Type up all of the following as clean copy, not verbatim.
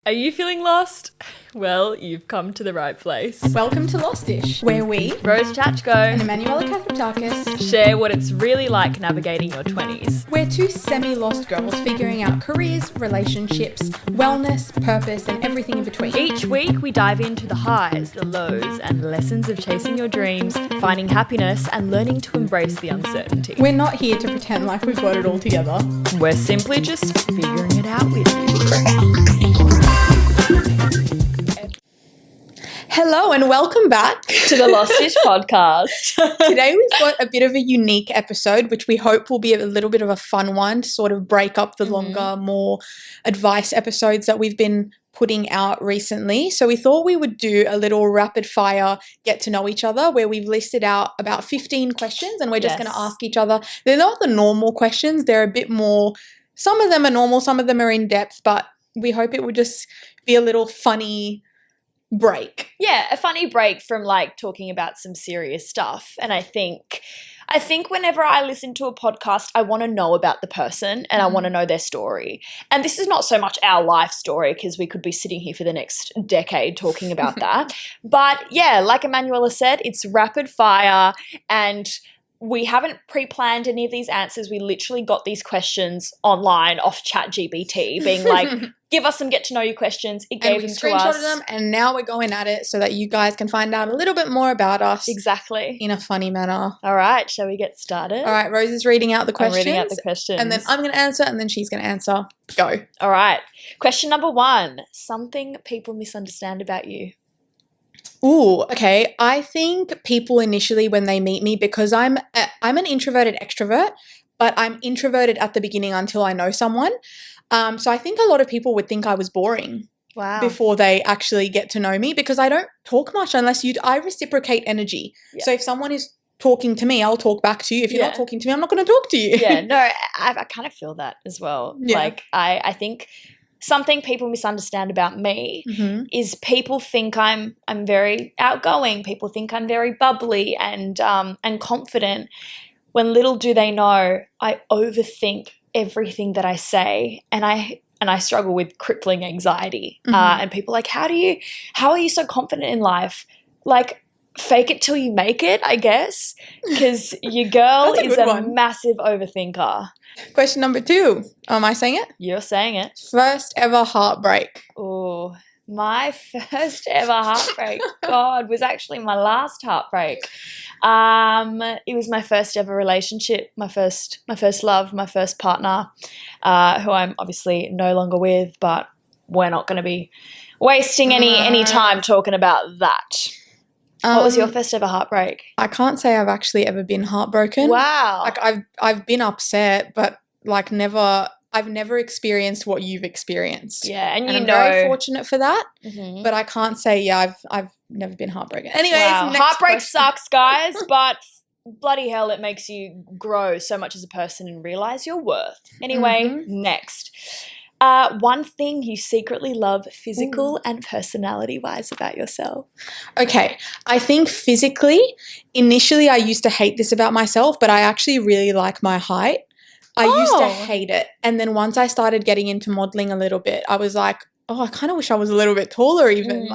Are you feeling lost? Well, you've come to the right place. Welcome to Lostish, where we, Rose Chachko, and Emanuela Kathaptakis, share what it's really like navigating your 20s. we're two semi-lost girls figuring out careers, relationships, wellness, purpose, and everything in between. Each week, we dive into the highs, the lows, and lessons of chasing your dreams, finding happiness, and learning to embrace the uncertainty. We're not here to pretend like we've got it all together. We're simply just figuring it out with you. Hello and welcome back To the Lostish podcast. Today we've got a bit of a unique episode, which we hope will be a little bit of a fun one to sort of break up the longer, more advice episodes that we've been putting out recently. So we thought we would do a little rapid fire get to know each other where we've listed out about 15 questions and we're just going to ask each other. They're not the normal questions. They're a bit more, some of them are normal, some of them are in depth, but we hope it would just be a little funny break. Yeah, a funny break from like talking about some serious stuff. And I think whenever I listen to a podcast, I want to know about the person and I want to know their story. And this is not so much our life story because we could be sitting here for the next decade talking about that. But yeah, like Emanuela said, it's rapid fire and we haven't pre-planned any of these answers. We literally got these questions online off ChatGPT being like, give us some get to know you questions. It gave them to us. Screenshotted them and now we're going at it so that you guys can find out a little bit more about us. Exactly. In a funny manner. All right, shall we get started? All right, Rose is reading out the questions. I'm reading out the questions. And then I'm going to answer and then she's going to answer. Go. All right. Question number 1. Something people misunderstand about you. Ooh, okay. I think people initially when they meet me, because I'm an introverted extrovert, but I'm introverted at the beginning until I know someone. So I think a lot of people would think I was boring. Wow. Before they actually get to know me because I don't talk much unless I reciprocate energy. Yeah. So if someone is talking to me, I'll talk back to you. If you're not talking to me, I'm not going to talk to you. Yeah, no, I kind of feel that as well. Yeah. Like I think something people misunderstand about me is people think I'm very outgoing. People think I'm very bubbly and confident. When little do they know, I overthink everything that I say, and I struggle with crippling anxiety. And people are like, how are you so confident in life? Like, fake it till you make it, I guess, because your girl is a massive overthinker. Question number 2. Am I saying it? You're saying it. First ever heartbreak. Oh, my first ever heartbreak, God, was actually my last heartbreak. It was my first ever relationship, my first love, my first partner, who I'm obviously no longer with, but we're not going to be wasting any time talking about that. What was your first ever heartbreak? I can't say I've actually ever been heartbroken. Wow. Like I've been upset, but like I've never experienced what you've experienced. Yeah, and I'm very fortunate for that. But I can't say I've never been heartbroken. Anyways, heartbreak sucks, guys, but bloody hell, it makes you grow so much as a person and realize your worth. Anyway, next. One thing you secretly love physical and personality-wise about yourself. Okay, I think physically, initially I used to hate this about myself, but I actually really like my height. I used to hate it. And then once I started getting into modeling a little bit, I was like, oh, I kind of wish I was a little bit taller even.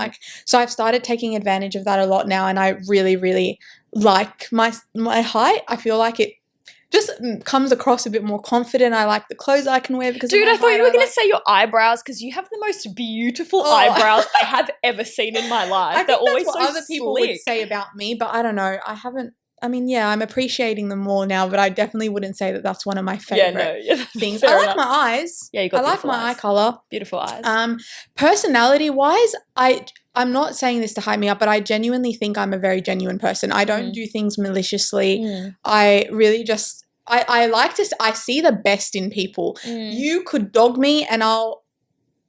So I've started taking advantage of that a lot now and I really, really like my height. I feel like it just comes across a bit more confident. I like the clothes I can wear because Dude, I thought you were going to say your eyebrows because you have the most beautiful eyebrows I have ever seen in my life. I think always that's what so other people slick. would say about me, but I don't know. I'm appreciating them more now, but I definitely wouldn't say that that's one of my favorite things. I like my eyes. Yeah, you got I like my eye color. Beautiful eyes. Personality-wise, I'm not saying this to hype me up, but I genuinely think I'm a very genuine person. I don't do things maliciously. I really just I like to I see the best in people. You could dog me and I'll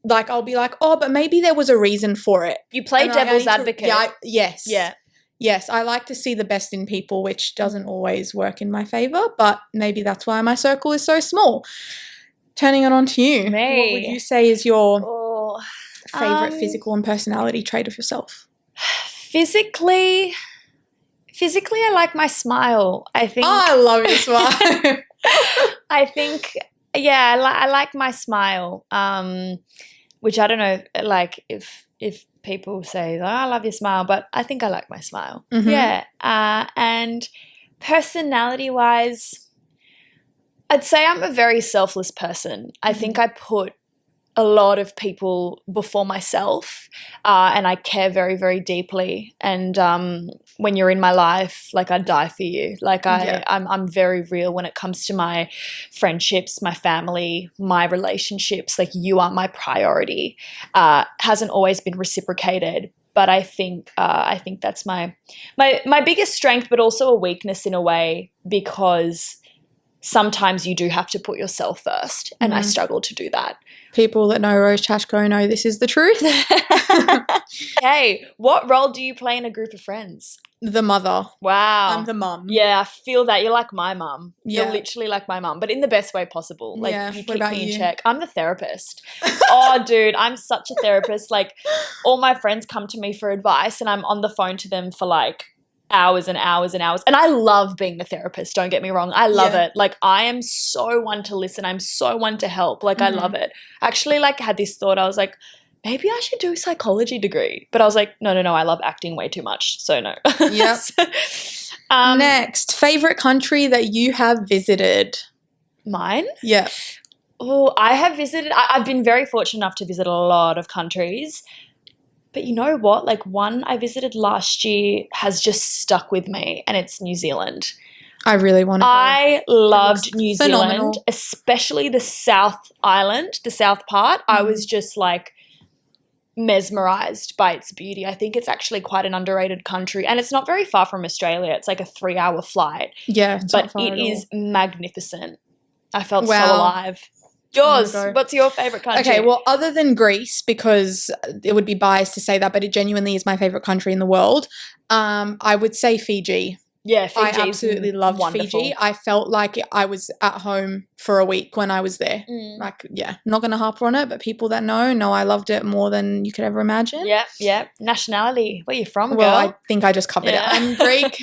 be like, oh, but maybe there was a reason for it. You play devil's advocate. Yes. Yeah. Yes, I like to see the best in people, which doesn't always work in my favor, but maybe that's why my circle is so small. Turning it on to you. Me. What would you say is your favorite physical and personality trait of yourself? Physically, I like my smile. I think. Oh, I love your smile. I think, yeah, I like my smile. which I don't know, like if people say, oh, I love your smile, but I think I like my smile. Mm-hmm. Yeah. And personality-wise, I'd say I'm a very selfless person. I think I put a lot of people before myself, and I care very, very deeply. And when you're in my life, like I'd die for you. Like I'm very real when it comes to my friendships, my family, my relationships. Like you are my priority. Hasn't always been reciprocated, but I think that's my biggest strength, but also a weakness in a way, because sometimes you do have to put yourself first, and I struggle to do that. People that know Rose Chashko know this is the truth. Hey, what role do you play in a group of friends? The mother. Wow. I'm the mum. Yeah, I feel that. You're like my mum. Yeah. You're literally like my mum, but in the best way possible. Like you keep me in you? check. I'm the therapist. Oh, dude, I'm such a therapist. Like all my friends come to me for advice and I'm on the phone to them for like hours and hours and hours. And I love being the therapist. Don't get me wrong. I love it. Like I am so one to listen. I'm so one to help. Like I love it. Actually, like had this thought. I was like, maybe I should do a psychology degree. But I was like, no. I love acting way too much. So no. Yep. Next, favorite country that you have visited? Mine? Yeah. Oh, I have visited. I've been very fortunate enough to visit a lot of countries. But you know what? Like one I visited last year has just stuck with me, and it's New Zealand. I really want to go. I loved New phenomenal. Zealand, especially the South Island, the South part. I was just like mesmerized by its beauty. I think it's actually quite an underrated country, and it's not very far from Australia. It's like a 3-hour flight. Yeah, but it is magnificent. I felt so alive. Yours, what's your favourite country? Okay, well, other than Greece, because it would be biased to say that, but it genuinely is my favourite country in the world, I would say Fiji. Yeah, Fiji. I absolutely loved Fiji. I felt like I was at home for a week when I was there. Like, yeah, not going to harp on it, but people that know I loved it more than you could ever imagine. Yeah. Nationality. Where are you from, girl? Well, I think I just covered it. I'm Greek,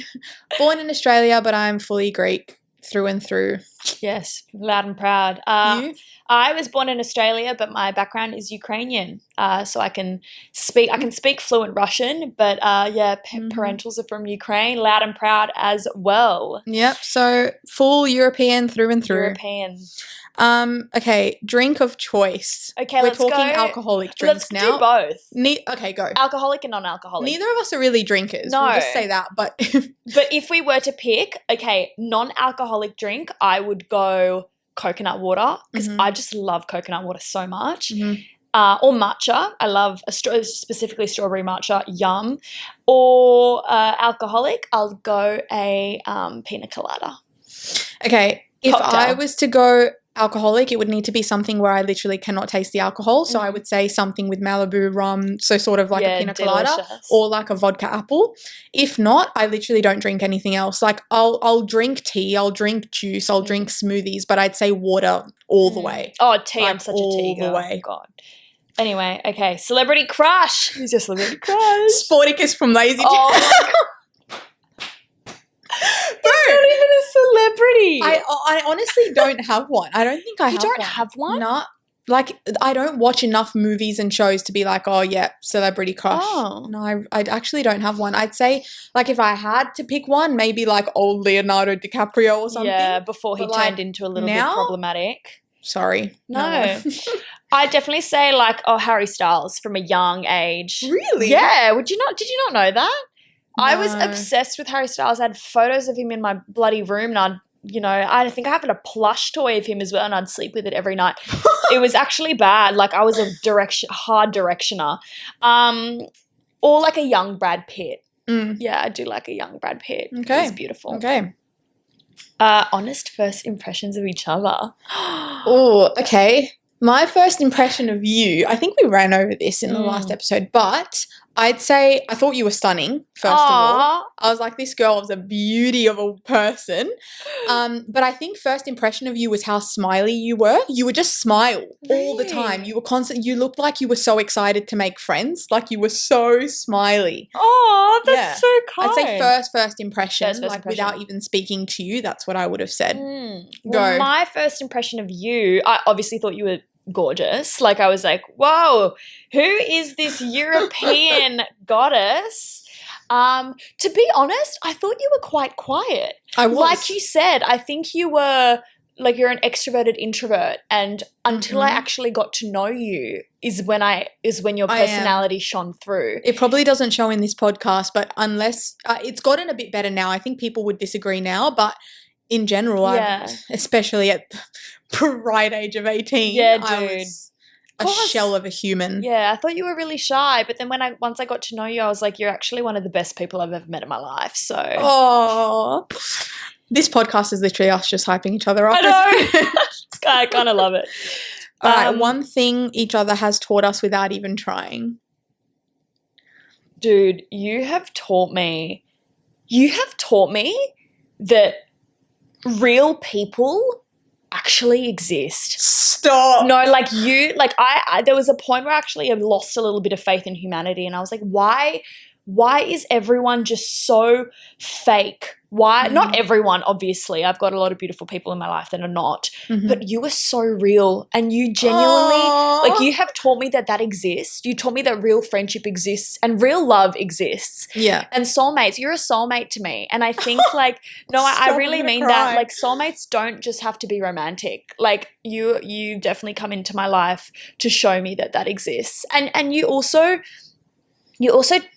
born in Australia, but I'm fully Greek through and through. Yes, loud and proud. You? I was born in Australia, but my background is Ukrainian. So I can speak fluent Russian, but parentals are from Ukraine, loud and proud as well. Yep. So full European through and through. European. Okay, drink of choice. Okay, we're talking alcoholic drinks now. Let's do both. Okay, go. Alcoholic and non-alcoholic. Neither of us are really drinkers. No. We'll just say that. But if we were to pick, okay, non-alcoholic drink, I would go coconut water, because I just love coconut water so much. Or matcha. I love specifically strawberry matcha. Yum. Or alcoholic, I'll go a pina colada. Okay, if Cocktail. I was to go alcoholic, it would need to be something where I literally cannot taste the alcohol. So I would say something with Malibu rum, so sort of like a pina colada or like a vodka apple. If not, I literally don't drink anything else. Like I'll drink tea, I'll drink juice, I'll drink smoothies, but I'd say water all the way. Oh, tea, like I'm such a tea girl. All the way. God. Anyway, okay, celebrity crush. Who's your celebrity crush? Sporticus from Lazy Oh. You're not even a celebrity. I honestly don't have one. I don't think I have one. You don't have one? No. Like, I don't watch enough movies and shows to be like, oh, yeah, celebrity crush. Oh. No, I actually don't have one. I'd say, like, if I had to pick one, maybe like old Leonardo DiCaprio or something. Yeah, before he turned into a little bit problematic. Sorry. No. I'd definitely say like, Harry Styles from a young age. Really? Yeah. Did you not know that? No. I was obsessed with Harry Styles. I had photos of him in my bloody room, and I think I have a plush toy of him as well, and I'd sleep with it every night. It was actually bad. Like I was a hard directioner. Or like a young Brad Pitt. Yeah, I do like a young Brad Pitt. Okay. It's beautiful. Okay. Honest first impressions of each other. Oh, okay. My first impression of you, I think we ran over this in the last episode, but I'd say I thought you were stunning, first of all. I was like, this girl is a beauty of a person. But I think first impression of you was how smiley you were. You would just smile all the time. You were you looked like you were so excited to make friends. Like you were so smiley. Oh, that's so kind. I'd say first impression, without even speaking to you, that's what I would have said. Go. Well, my first impression of you, I obviously thought you were gorgeous. Like, I was like, whoa, who is this European goddess? To be honest, I thought you were quite quiet. I was. Like you said, I think you were like, you're an extroverted introvert, and until I actually got to know you is when your personality shone through. It probably doesn't show in this podcast, but unless it's gotten a bit better now. I think people would disagree now, but in general, especially at the right age of 18, I was a shell of a human. Yeah, I thought you were really shy, but then once I got to know you, I was like, you're actually one of the best people I've ever met in my life. So, this podcast is literally us just hyping each other up. I know. I kind of love it. All right, one thing each other has taught us without even trying. Dude, you have taught me that real people actually exist. Stop. No, like I there was a point where I actually have lost a little bit of faith in humanity, and I was like, why is everyone just so fake? Why? Not everyone, obviously. I've got a lot of beautiful people in my life that are not, but you are so real, and you genuinely, like, you have taught me that exists. You taught me that real friendship exists and real love exists. Yeah. And soulmates, you're a soulmate to me. And I think like, no, I really mean that. Like, soulmates don't just have to be romantic. Like, you definitely come into my life to show me that exists. And you also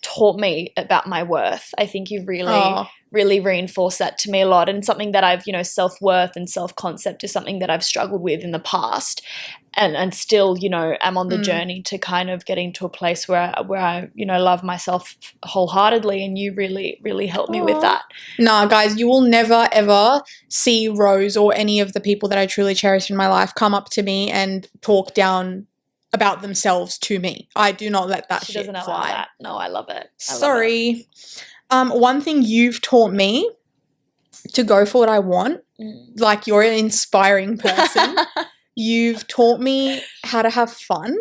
taught me about my worth. I think you've really reinforced that to me a lot, and something that I've, self-worth and self-concept is something that I've struggled with in the past, and still, am on the journey to kind of getting to a place where I, love myself wholeheartedly, and you really, really helped me with that. Nah, guys, you will never, ever see Rose or any of the people that I truly cherish in my life come up to me and talk down about themselves to me. I do not let that shit fly. That. No, I love it. Sorry. One thing you've taught me to go for what I want, like, you're an inspiring person. You've taught me how to have fun.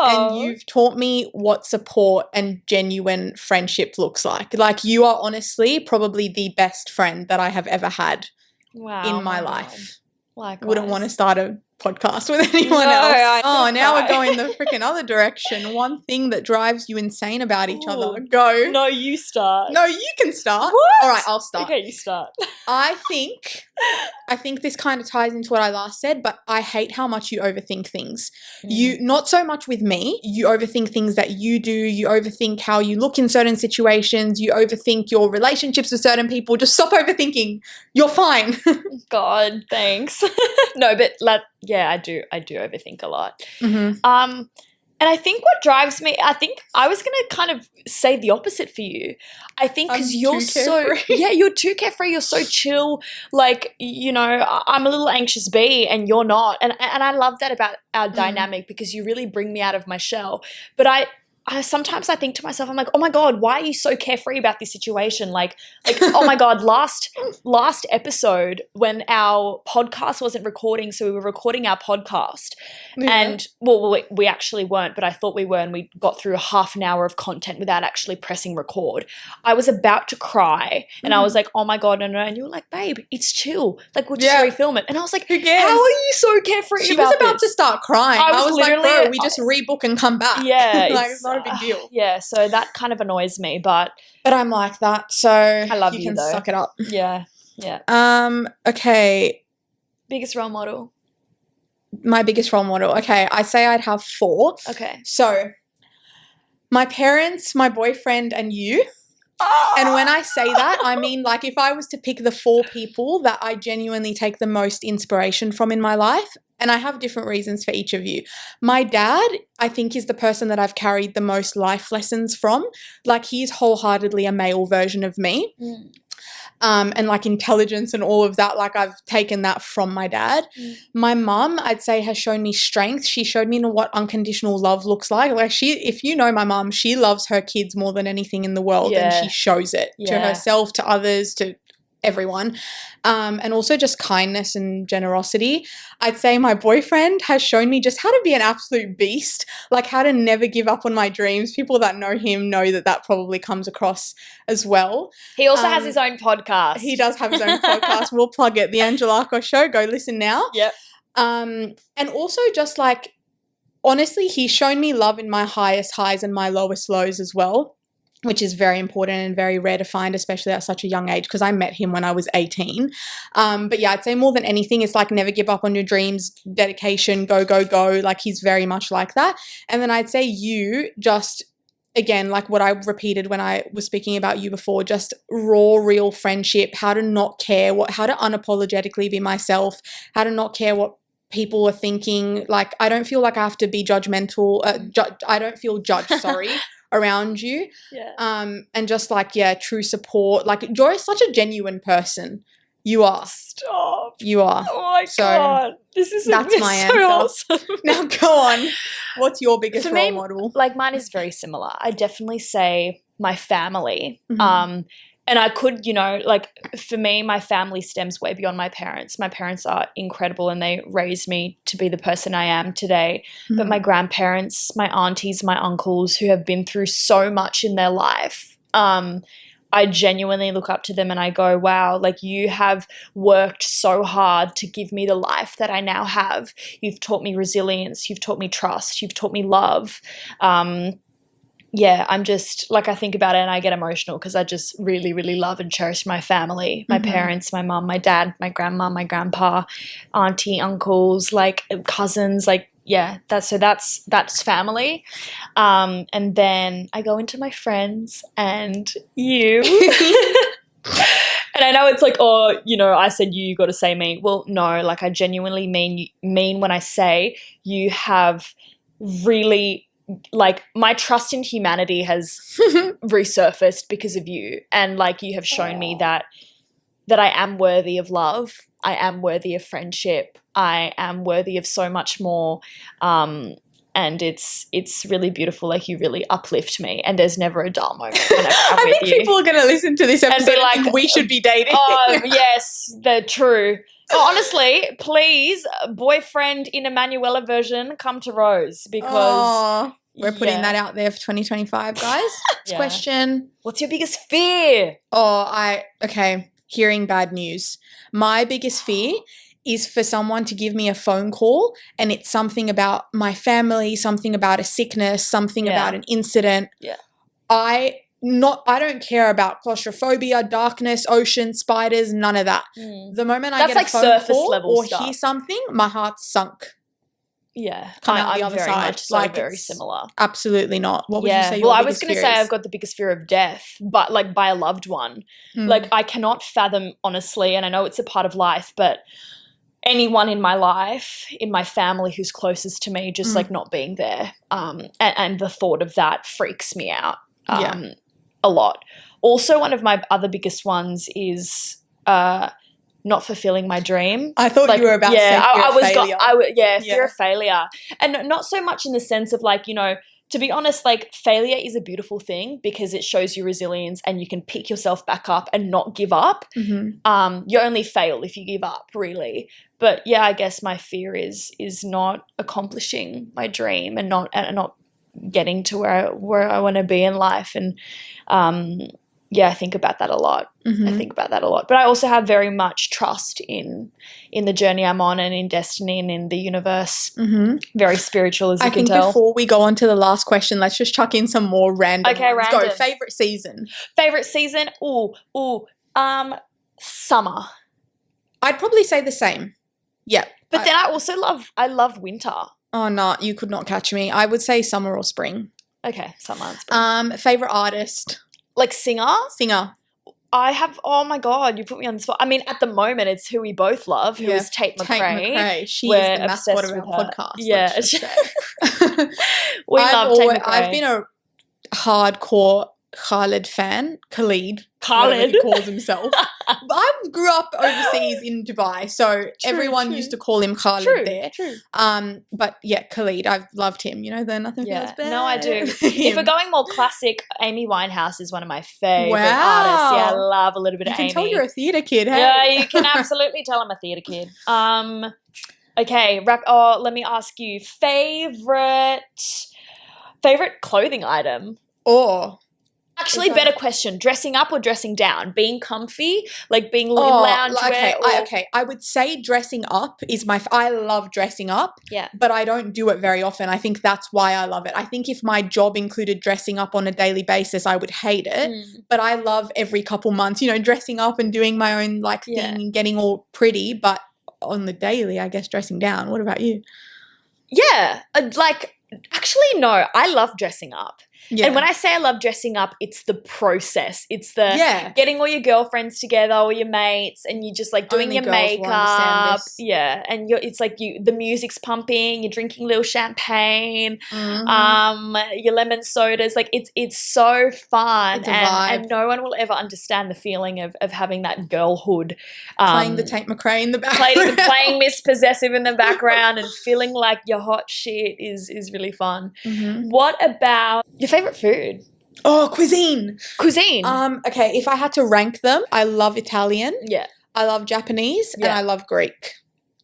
And you've taught me what support and genuine friendship looks like. Like, you are honestly probably the best friend that I have ever had in my life. Likewise. Wouldn't want to start a podcast with anyone else. Now we're going the freaking other direction. One thing that drives you insane about each other. Go. No, you start. No, you can start. What? All right, I'll start. Okay, you start. I think this kind of ties into what I last said, but I hate how much you overthink things. You, not so much with me, you overthink things that you do, you overthink how you look in certain situations, you overthink your relationships with certain people. Just stop overthinking. You're fine. God, thanks. No, but yeah, I do overthink a lot. And I think what drives me, I think I was going to kind of say the opposite for you. I think because you're you're too carefree. You're so chill. Like, I'm a little anxious bee and you're not. And I love that about our dynamic, because you really bring me out of my shell. But I sometimes I think to myself, I'm like, oh my God, why are you so carefree about this situation? Like, oh my God, last episode when our podcast wasn't recording, so we were recording our podcast, and we actually weren't, but I thought we were, and we got through a half an hour of content without actually pressing record. I was about to cry, and I was like, oh my God, no, and you were like, babe, it's chill. Like, we'll just refilm it. And I was like, who cares? How are you so carefree She about was about to start crying. I was like, bro, we just rebook and come back. Yeah. Like, it's not a big deal. Yeah, so that kind of annoys me, but I'm like that, so I love you can though. Suck it up. Yeah. Okay. Biggest role model. My biggest role model. Okay, I say I'd have 4. Okay. So, my parents, my boyfriend, and you. And when I say that, I mean, like, if I was to pick the 4 people that I genuinely take the most inspiration from in my life, and I have different reasons for each of you. My dad, I think, is the person that I've carried the most life lessons from. Like, he's wholeheartedly a male version of me. And like intelligence and all of that, like, I've taken that from my dad. My mum, I'd say, has shown me strength. She showed me what unconditional love looks like. Like, if you know my mum, she loves her kids more than anything in the world, and she shows it to herself, to others, to everyone, and also just kindness and generosity. I'd say my boyfriend has shown me just how to be an absolute beast, like how to never give up on my dreams. People that know him know that probably comes across as well. He also has his own podcast. He does have his own podcast. We'll plug it, The Angela Show. Go listen now. Yep. And also just like, honestly, he's shown me love in my highest highs and my lowest lows as well, which is very important and very rare to find, especially at such a young age, because I met him when I was 18. But yeah, I'd say more than anything, it's like never give up on your dreams, dedication, go, go, go. Like he's very much like that. And then I'd say you just, again, like what I repeated when I was speaking about you before, just raw, real friendship, how to not care, how to unapologetically be myself, how to not care what people are thinking. Like, I don't feel like I have to be judgmental. I don't feel judged, sorry, around you. Yeah. And just like, yeah, true support. Like, you're such a genuine person. You are. Stop. You are. Oh my God. That's my answer. Awesome. Now go on. What's your biggest For role me, model? Like mine is very similar. I definitely say my family. Mm-hmm. And I could, like for me, my family stems way beyond my parents. My parents are incredible and they raised me to be the person I am today. Mm-hmm. But my grandparents, my aunties, my uncles who have been through so much in their life, I genuinely look up to them and I go, wow, like you have worked so hard to give me the life that I now have. You've taught me resilience. You've taught me trust. You've taught me love. Yeah, I'm just like I think about it and I get emotional because I just really, really love and cherish my family, my parents, my mum, my dad, my grandma, my grandpa, auntie, uncles, like cousins, like yeah, that's family. And then I go into my friends and you. And I know it's like, oh, I said you got to say me. Well, no, like I genuinely mean when I say you have really, like my trust in humanity has resurfaced because of you. And like you have shown me that I am worthy of love. I am worthy of friendship. I am worthy of so much more. And it's really beautiful. Like you really uplift me and there's never a dull moment whenever I'm I think people are going to listen to this episode and be like, we should be dating. Oh, yes, they're true. Honestly, please, boyfriend in Emanuela version, come to Rose because we're putting that out there for 2025, guys. Next question. What's your biggest fear? Okay, hearing bad news. My biggest fear is for someone to give me a phone call and it's something about my family, something about a sickness, something about an incident. Yeah. I don't care about claustrophobia, darkness, ocean, spiders, none of that. The moment I get a phone call or hear something, my heart's sunk. Yeah. I'm the other very side. much so like very similar. Absolutely not. What would you say your biggest fear is? Well, I was going to say I've got the biggest fear of death, but like by a loved one. Like I cannot fathom, honestly, and I know it's a part of life, but anyone in my life, in my family who's closest to me, just like not being there. And the thought of that freaks me out a lot. Also, one of my other biggest ones is not fulfilling my dream. I thought you were about to say fear of failure. And not so much in the sense of like, to be honest, like failure is a beautiful thing because it shows you resilience and you can pick yourself back up and not give up. You only fail if you give up, really. But yeah, I guess my fear is not accomplishing my dream and not getting to where I want to be in life. And I think about that a lot. I think about that a lot. But I also have very much trust in the journey I'm on and in destiny and in the universe. Very spiritual, as you can tell. I think before we go on to the last question, let's just chuck in some more random ones. Random. Go. Favorite season? Summer. I'd probably say the same. Yeah. But then I also love winter. Oh, no, you could not catch me. I would say summer or spring. Okay, summer and spring. Favorite artist? Like singer? Singer. I have, oh my God, you put me on the spot. I mean, at the moment, it's who we both love, who is Tate McRae. She is the mascot of our podcast. Yeah. We love Tate McRae. I've been a hardcore Khaled fan. Khalid. He calls himself. But I grew up overseas in Dubai, so everyone used to call him Khalid there. True. But yeah, Khalid, I've loved him. The Nothing Feels Bad. No, I do. If we're going more classic, Amy Winehouse is one of my favorite artists. Yeah, I love a little bit of Amy. You can tell you're a theatre kid, hey? Yeah, you can absolutely tell I'm a theatre kid. Okay, let me ask you, favorite clothing item? Actually, better question. Dressing up or dressing down? Being comfy? Like being in loungewear? Okay. I would say dressing up is I love dressing up. Yeah. But I don't do it very often. I think that's why I love it. I think if my job included dressing up on a daily basis, I would hate it. But I love every couple months, dressing up and doing my own thing and getting all pretty. But on the daily, I guess dressing down. What about you? Yeah. Actually, no. I love dressing up. Yeah. And when I say I love dressing up, it's the process. It's the getting all your girlfriends together or your mates and you just doing Only your makeup. Yeah. And it's the music's pumping, you're drinking a little champagne, your lemon sodas. It's so fun. It's a vibe. And no one will ever understand the feeling of having that girlhood. Playing the Tate McRae in the background. Playing Miss Possessive in the background and feeling like you're hot shit is really fun. What about your favorite food? Oh, cuisine. Okay, if I had to rank them, I love Italian. Yeah. I love Japanese and I love Greek.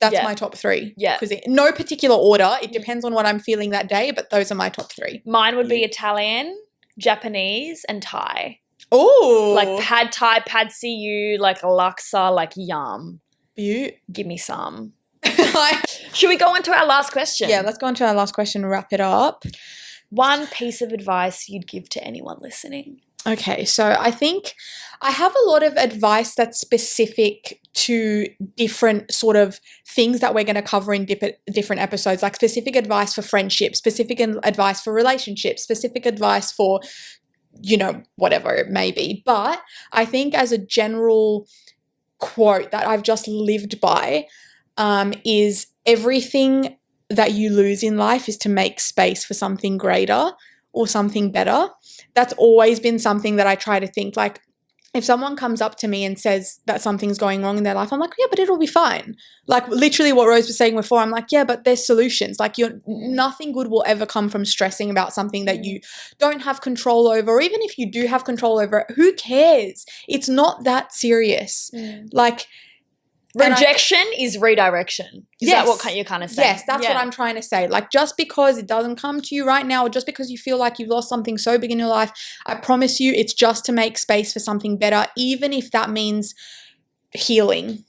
That's my top 3. Yeah. Cuisine. No particular order. It depends on what I'm feeling that day, but those are my top 3. Mine would be Italian, Japanese, and Thai. Oh. Pad Thai, Pad See Ew, laksa, yum. Beaut. Give me some. Should we go on to our last question? Yeah, let's go on to our last question and wrap it up. One piece of advice you'd give to anyone listening. Okay, so I think I have a lot of advice that's specific to different sort of things that we're going to cover in different episodes, like specific advice for friendships, specific advice for relationships, specific advice for, whatever it may be. But I think as a general quote that I've just lived by is everything that you lose in life is to make space for something greater or something better. That's always been something that I try to think. If someone comes up to me and says that something's going wrong in their life, I'm like, yeah, but it'll be fine. Literally what Rose was saying before, I'm like, yeah, but there's solutions. Nothing good will ever come from stressing about something that you don't have control over. Or even if you do have control over it, who cares? It's not that serious. Rejection is redirection. Is that what you're kind of saying? Yes, that's what I'm trying to say. Just because it doesn't come to you right now or just because you feel like you've lost something so big in your life, I promise you it's just to make space for something better, even if that means healing.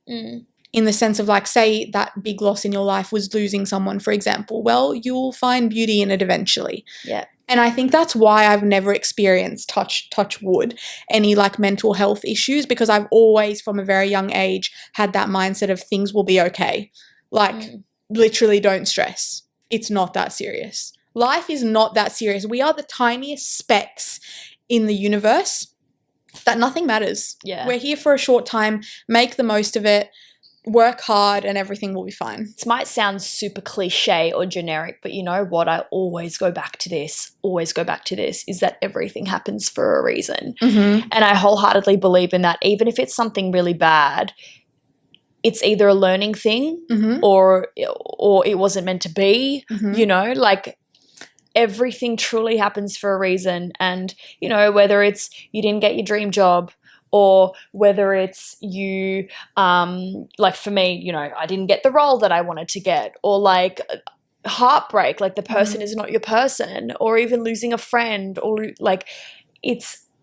In the sense of say that big loss in your life was losing someone, for example. Well, you'll find beauty in it eventually. Yeah. And I think that's why I've never experienced, touch wood, any mental health issues, because I've always from a very young age had that mindset of things will be okay. Literally don't stress. It's not that serious. Life is not that serious. We are the tiniest specks in the universe that nothing matters. Yeah. We're here for a short time. Make the most of it. Work hard and everything will be fine. This might sound super cliche or generic, but you know what? I always go back to this, is that everything happens for a reason. And I wholeheartedly believe in that. Even if it's something really bad, it's either a learning thing or it wasn't meant to be, everything truly happens for a reason. And, whether it's you didn't get your dream job, or whether it's you, for me, I didn't get the role that I wanted to get, or heartbreak, the person is not your person, or even losing a friend, or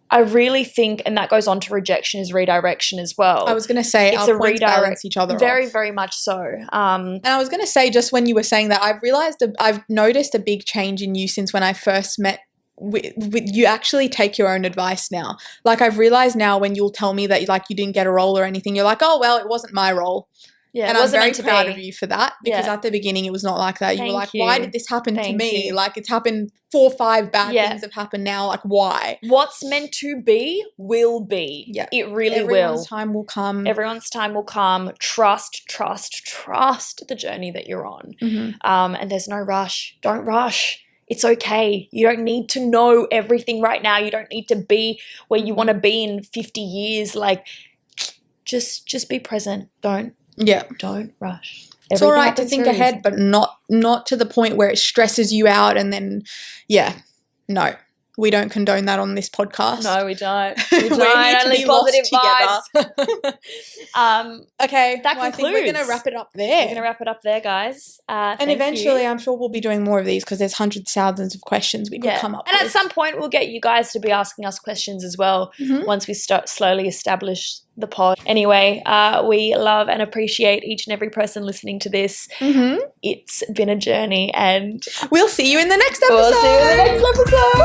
I really think, and that goes on to rejection is redirection as well. I was going to say it's our points balance each other very, off. very much so. And I was going to say, just when you were saying that, I've noticed a big change in you since when I first met you actually take your own advice now. I've realized now when you'll tell me that you didn't get a role or anything, you're like, oh, well, it wasn't my role. Yeah, and I'm very proud of you for that, because at the beginning it was not like that. You were like, why did this happen to me? It's happened 4 or 5 bad things have happened now. Why? What's meant to be will be. Yeah. It really will. Everyone's time will come. Everyone's time will come. Trust the journey that you're on. And there's no rush. Don't rush. It's okay. You don't need to know everything right now. You don't need to be where you want to be in 50 years. Just be present. Don't rush. It's all right to think ahead, but not to the point where it stresses you out and then, no. We don't condone that on this podcast. No, we don't. We don't. We're here to Only be positive lost vibes. Okay, that well, I concludes. think we're going to wrap it up there. We're going to wrap it up there, guys. And eventually, I'm sure we'll be doing more of these because there's hundreds, thousands of questions we could come up with. And at some point, we'll get you guys to be asking us questions as well once we start slowly establish the pod. Anyway, we love and appreciate each and every person listening to this. It's been a journey, and we'll see you in the next episode. We'll see you in the next episode.